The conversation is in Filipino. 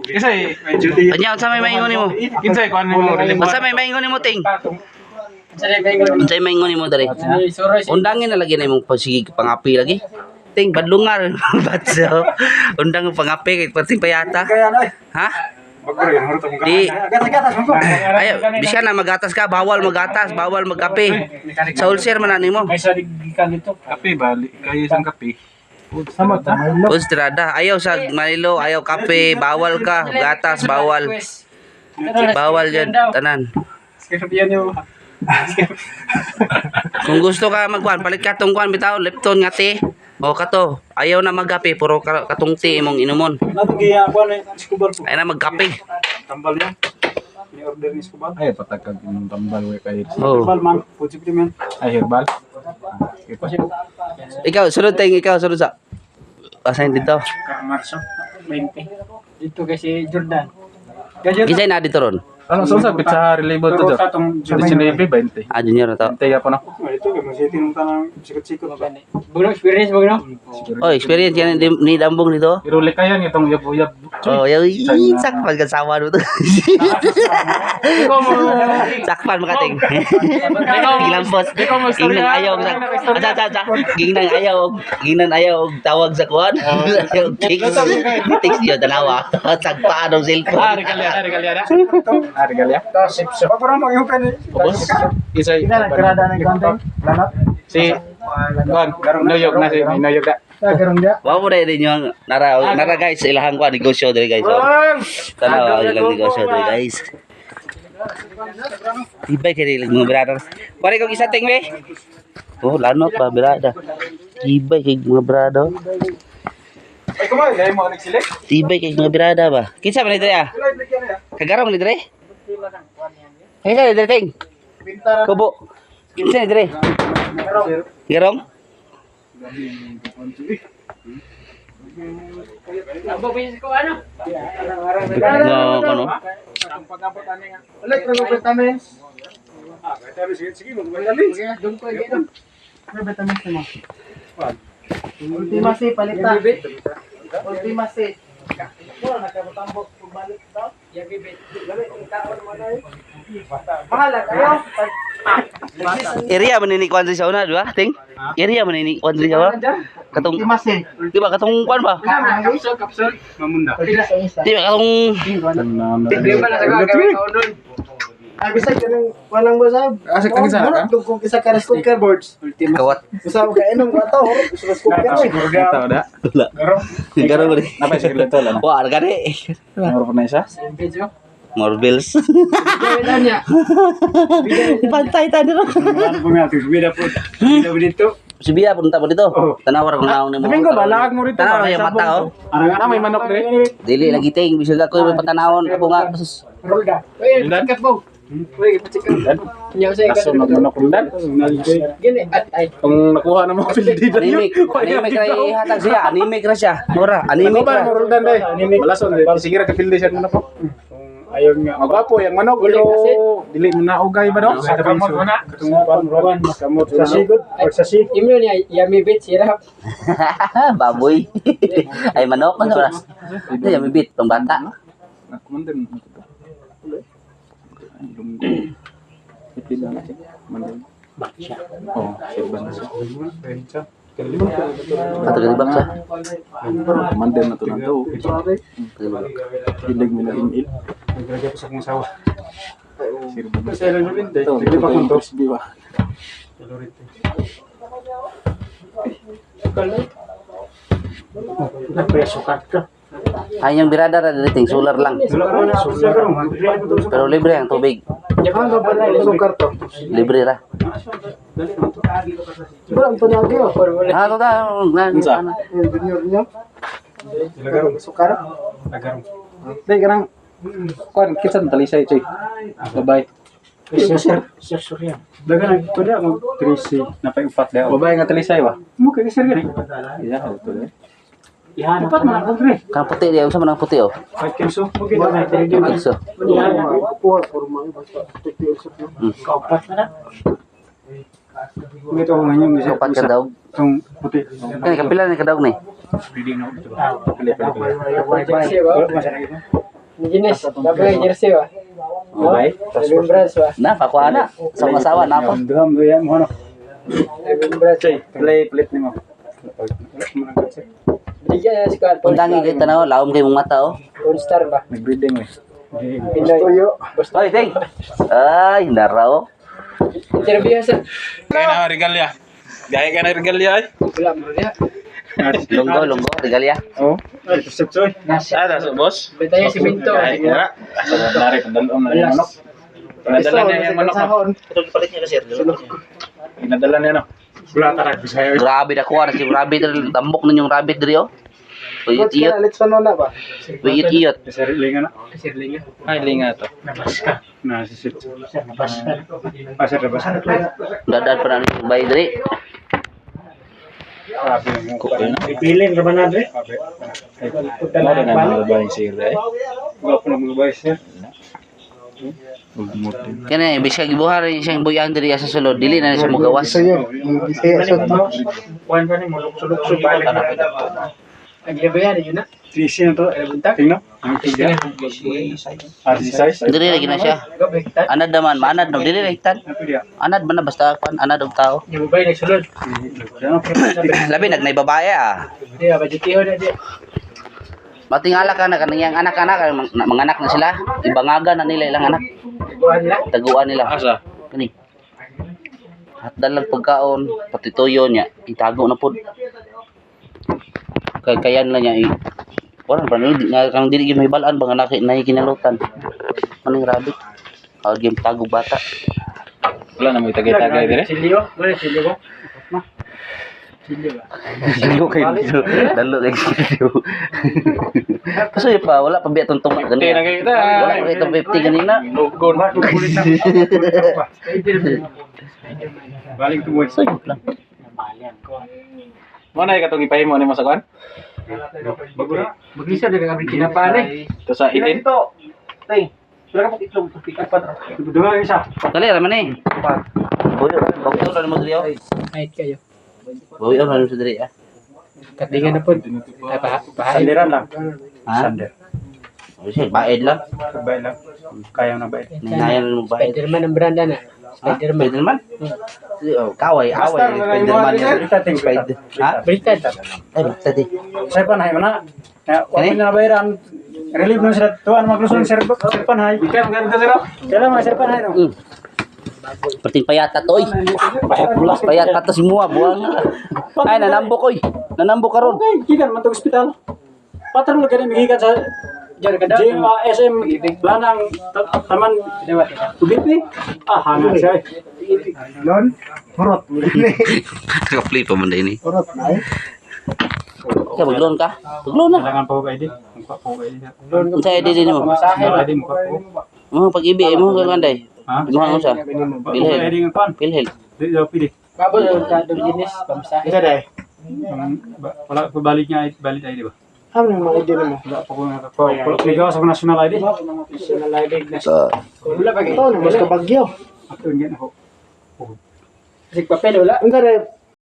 Kasi Anya unsa may maingon nimo? kinsay kuan mo Unsa may maingon nimo ting? Unsa may maingon nimo diri? Undangin na lagi na imong sige pangapi lagi. Ting badlungar batso. Undang pangapi kay pating payata. Ha? Di ayo bisa na magatas ka, bawal magatas, bawal magapi. Sa ulcer man na nimo. May sadigikan dito. Kape bali kayo isang kape. Samot ha. Ustrada, ayaw sa Manilo, ayaw kape, bawal ka, gatas, bawal. Bawal yan, tanan. Yan yung Kung gusto ka magkuhan, palit ka tong kuhan, bitaw, Lipton nga te. O kato, ayaw na magkape, puro katong te imong inumon. nagiya kuan ni Escobar po. Ayaw na magkape. Tambal yan. Ni order ni Escobar. Ay, patagkag yung tambal we kay Oh. Herbal man, food supplement. ay herbal. Ikaw, sunod tayong ikaw, sunod sa. Asahin dito. Marso 20. Dito kasi Jordan. Gajon. Kisay na dito ron. Ano sa pizza reliable to Pero jo? sa tong Sa sinabi 20. Ah, junior na to. Antay pa na. Ito kay mo city nung tanang sikot-sikot ba ni. Bulo experience mo gino? Oh, experience yan ni Dambong dito. Pero likayan itong uyab-uyab. Oh, yaw, sakpan ka sawa mo to. Sakpan makating. Gilampos. Ginang ayaw. Ginang ayaw og tawag sa kuan. Ayaw text. Text yo tanawa. Sagpa anong cellphone. Regalia. Tasip sa. Para mo yung kan. Ubos. Isay. Nagkrada na konten. Lalat. Si Gon, Noyog na si Noyog da. Karon dia. Wa mo dai din yung nara guys ilahang kuan negosyo diri guys. Tanawa ilang negosyo diri guys. Tibay kay mga brother. Pare kog isa ting we. Oh, lanot ba brada. Tibay kay mga brada. Ay kumain dai mo nagsilik. Tibay kay mga brada ba. Kinsa man diri ah? Kagarong ni diri? Kinsa ni diri ting? Kubo. Kinsa ni diri? Garong? No, kono. Ulit ko vitamins. Ah, vitamins sige mo vitamins. Dun ko gino. May vitamins mo. Ultima si palita. Ultima si. Wala nakabutambok balik daw. Ya bibit. Labi kaon mo na. Mahal kayo. Area man ni kuan sa una, di ba? Ting. Area man ni kuan sa una. Katong Ultima si. di ba katong kuan ba? Kapsul. Mamunda. Di ba katong Di ba na sa gagawin ka doon? Ay, bisa ka nang walang basab. Asa ka isa ka? Kung isa ka na cooker boards. kawat. Bisa mo kainom ka to. Bisa ka cooker. Ito da. Garo ba ni? Napay sa to lang. Wah, gani. Moro pa na isa. Video. Marbles. Gawin niya. Pantay tadi ro. Ano po nga? Bida po. Bida dito. Si Bia punta po dito. Tanawar ko naong nimo. Domingo, balakag mo rito. Tanaw na yung mata oh. Ano may manok rin? Dili lagi ting bisag ako may patanawon ako nga. Sus. Rolda. Uy, tikat mo. Uy, patsikan. Kanya sa Kaso magmanok-undan. Gini, ay. Kung nakuha na mga pildida Anemic. Anemic ra ihatag siya. Anemic ra siya. Mura. Anemic Ba, ra. marundan day. Malason day. Sige ra kapildi siya manok ko. Ayaw nga. Magwapo yang manok pero dili mo na ugay ba no? Sa kamot mo na. Kamot sa sigod. Sa sigod. Imo niya, yummy bit, sirap. Baboy. Ay manok man oras. Ito yung bibit tong bata. Kumandan. Ipila na siya. Mandan. Oh, sirban na siya. Kato gali baksa. Mandan na to na to. Hilig mo na inil. Nagragay pa sa kong sawa. Sirban na Sa ilang rin, day. ito. Hindi pa kong to. Biwa. Nagpresukat ka. Ay yung birada ra dito solar lang. Pero libre ang tubig. Jangan ka ba na sukar to? Libre ra. Siguro ang tunyagi o. Ah, to ta. Junior niya. Lagarong sukar. Lagarong. Day kanang kuan kitsan talisay chay. Babay. Sir Surya. Dagan ito dia mag 3C. Napay upat daw. Babay nga talisay ba? Mo kay sir gani. Iya, ito day. Ihan dapat man ako gani. Kang puti dia, usa man ang puti oh. 5 kilso. Mo gani na ito dia. Kilso. Ihan po forma basta 5 kilso. Kaupat na. Ito ang nanyong bisa. Upat ka daw. Itong puti. Kani kapila ni kadaog ni. Reading na ako. Pili. Jersey ba? Jenis, dapat jersey ba? Okay. Remembrance ba? Na, pakuha na. Sa mga asawa, na po. Drum do yan mo ano. Remembrance. Chay, play ni mo. Bigyan na si Carl. Undangi kayo tanaw, laom kayo mong mata, oh. All-star ba? Nag-breeding eh. Pinoy. Hoy, Ting. Ay, naraw. Interview sa. Kaya na regalya. Gaya ka na regalya ay. Wala mo niya. Lunggo, regalya. Oh. Ay, susutsoy. Nasa boss. Betaya si Minto. Ay, kaya. Nari, pandalom na yung manok. Pinadala niya yung manok. Pinadala niya no. Wala tarak bisaya. Grabe na kuha na si rabbit. Tambok na yung rabbit diri, oh. Uyit-iyot. Let's na ba? Uyit-iyot. Sir linga na. Sirlinga. Ay, linga to. Nabas ka. Na susut. Pasir na pasir. Dadaan pa na yung bay diri. Ipilin ka ba na, Dre? Ano na mga babae sir eh? Wala pa mga babae sir. Kaya ibig siya gibuhar siyang buyan diri sa sulod. Dili na siya mugawas. Kuhan ka ni mulok-sulok-sulok balik. Naglibayan yun na. Trisi na to. Tingnan. Ang tiga. Si size. Dili lagi na siya. Anad naman, maanad no. Dili lagtan. Anad man na basta kuan anad og tao. Yung bay nagsulod. Labi nagnay babae ah. Di ba budgetiho na di. Matingala ka na kanang anak-anak mga anak na sila. Ibangaga na nila ilang anak. Kuhan lang. Taguan nila. Asa? Kani. At dalang pagkaon, pati tuyo niya, itago na pud. Kayan lang niya wala pa nga kang dili gyud mahibalan ba nga na kinalutan. Maning rabbit. Kag gyud tago bata. Wala na mo tagay-tagay dire. Silyo. Wala silyo ko. Silyo ba? Silyo kay dalo kay silyo. Kasi pa wala pa biya tuntong Hindi na ganina. kita. Wala pa itong 50 ganina. Gon ba tukulit na. Balik tumoy. Sayop lang. Mo na ikatong ipahimo ni mo sa kwan? Maglisa din ang kinapane. To sa itin. Ting. Wala ka pag itlog pick up pa. Duga isa. Dali ra man eh. Boy, bakit ra mo diri oh? Kahit kayo. Boy, ra mo diri ah. Katingan na po. Ay pa. Sandiran lang. Ha? Sander. Kasi baed lang. Sabay lang. Kaya na ba? Ninayan mo baed. Spiderman ang branda na. Spiderman. Spiderman? Oh, kaway, Spiderman. Spider. Ha? Britad. Ay, tadi. Saya panay mana? Ya, kami na bayaran. Relief nun sila tuan magluson sir panay. Ikan ganito sir. Kailan mga sir panay no? Perting payata to, oy. Pulas payata to semua, buang. Ay, nanambok, oy. Nanambok karon. Okay, gikan man to ospital. Patron lagi migikan sa SM Lanang Taman UBP. Ah, hanga siya. Lon, hurot. Ka-play pa man ini. Hurot na eh. Kaya maglon ka? Maglon na. Kailangan po ID. Mukha po ID. Unsa ID din mo? ID mukha po. Mo pag-ibi mo kanday. Ha? Mo ang usa. Pilhel. ID ng pan. Pilhel. Di daw pili. Kabo sa jenis pamsahe. Isa dai. Wala pa balik niya valid ID ba? Ano yung mga ID mo? Wala pa ko na. Ligaw sa national ID. National ID na. So, Wala pa ito, mas kabagyo. Ako yun ako. Kasi papel wala. Ang gare